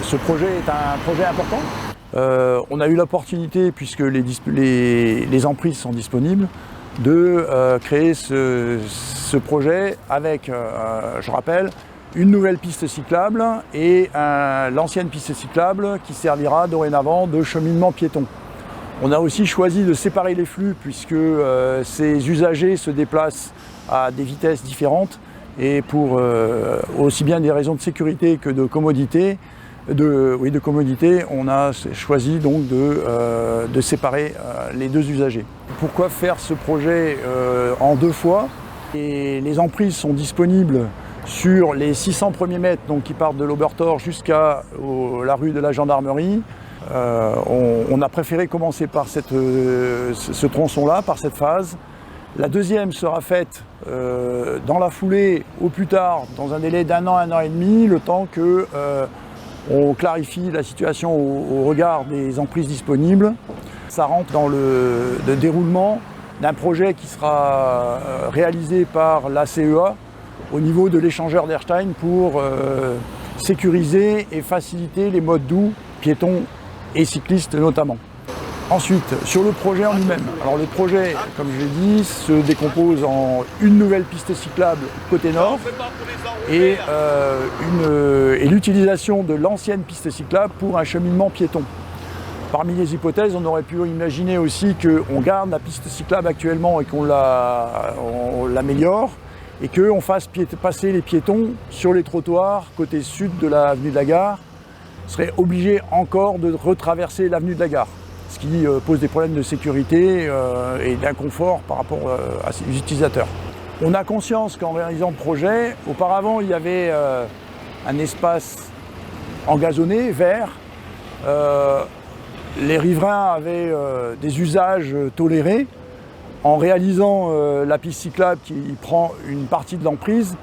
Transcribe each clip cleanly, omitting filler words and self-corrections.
Ce projet est un projet important. On a eu l'opportunité, puisque les emprises sont disponibles, de créer ce projet avec, je rappelle, une nouvelle piste cyclable et l'ancienne piste cyclable qui servira dorénavant de cheminement piéton. On a aussi choisi de séparer les flux puisque ces usagers se déplacent à des vitesses différentes et pour aussi bien des raisons de sécurité que de commodité, on a choisi donc de séparer les deux usagers. Pourquoi faire ce projet en deux fois? Les emprises sont disponibles sur les 600 premiers mètres donc, qui partent de l'Obertor jusqu'à la rue de la Gendarmerie. On a préféré commencer par ce tronçon-là, par cette phase. La deuxième sera faite dans la foulée, au plus tard, dans un délai d'1 an, 1 an et demi, le temps que on clarifie la situation au regard des emprises disponibles. Ça rentre dans le déroulement d'un projet qui sera réalisé par la CEA au niveau de l'échangeur d'Erstein pour sécuriser et faciliter les modes doux, piétons et cyclistes notamment. Ensuite, sur le projet en lui-même. Alors le projet, comme je l'ai dit, se décompose en une nouvelle piste cyclable côté nord et l'utilisation de l'ancienne piste cyclable pour un cheminement piéton. Parmi les hypothèses, on aurait pu imaginer aussi qu'on garde la piste cyclable actuellement et qu'on l'améliore et qu'on fasse passer les piétons sur les trottoirs côté sud de l'avenue de la Gare. On serait obligé encore de retraverser l'avenue de la Gare, ce qui pose des problèmes de sécurité et d'inconfort par rapport à ces utilisateurs. On a conscience qu'en réalisant le projet, auparavant il y avait un espace engazonné, vert. Les riverains avaient des usages tolérés. En réalisant la piste cyclable qui prend une partie de l'emprise,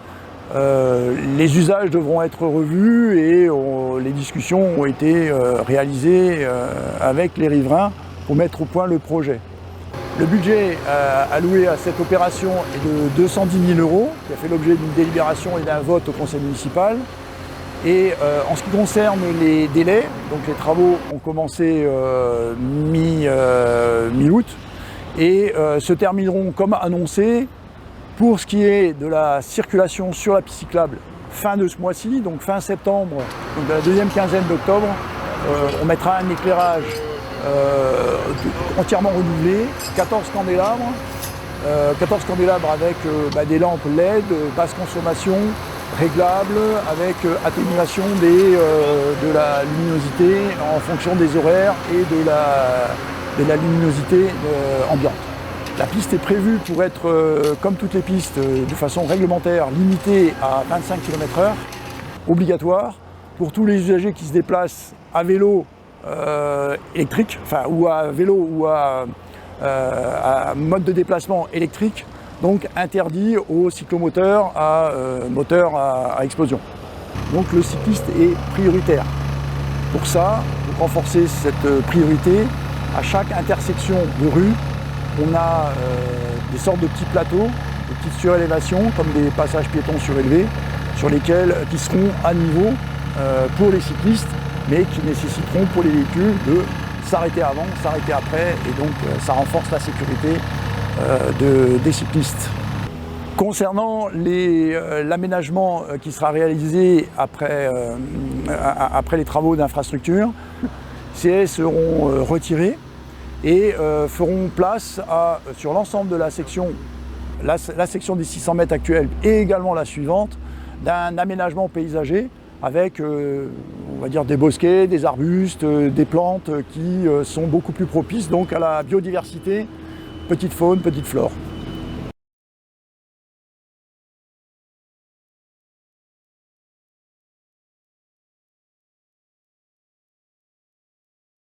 les usages devront être revus et les discussions ont été réalisées avec les riverains pour mettre au point le projet. Le budget alloué à cette opération est de 210 000 €, qui a fait l'objet d'une délibération et d'un vote au conseil municipal. Et en ce qui concerne les délais, donc les travaux ont commencé mi-août et se termineront comme annoncé pour ce qui est de la circulation sur la piste cyclable fin de ce mois-ci, donc fin septembre, donc de la deuxième quinzaine d'octobre. On mettra un éclairage entièrement renouvelé, 14 candélabres avec des lampes LED, basse consommation, réglables, avec atténuation de la luminosité en fonction des horaires et de la luminosité ambiante. La piste est prévue pour être, comme toutes les pistes, de façon réglementaire, limitée à 25 km/h, obligatoire pour tous les usagers qui se déplacent à vélo électrique, ou à vélo ou à mode de déplacement électrique, donc interdit aux cyclomoteurs moteurs à explosion. Donc le cycliste est prioritaire. Pour ça, pour renforcer cette priorité, à chaque intersection de rue, on a des sortes de petits plateaux, de petites surélévations, comme des passages piétons surélevés, qui seront à niveau pour les cyclistes, mais qui nécessiteront pour les véhicules de s'arrêter avant, s'arrêter après, et donc ça renforce la sécurité des cyclistes. Concernant l'aménagement qui sera réalisé après les travaux d'infrastructure, ces seront retirés et feront place sur l'ensemble de la section des 600 mètres actuelle et également la suivante, d'un aménagement paysager avec on va dire des bosquets, des arbustes, des plantes qui sont beaucoup plus propices donc à la biodiversité, petite faune, petite flore.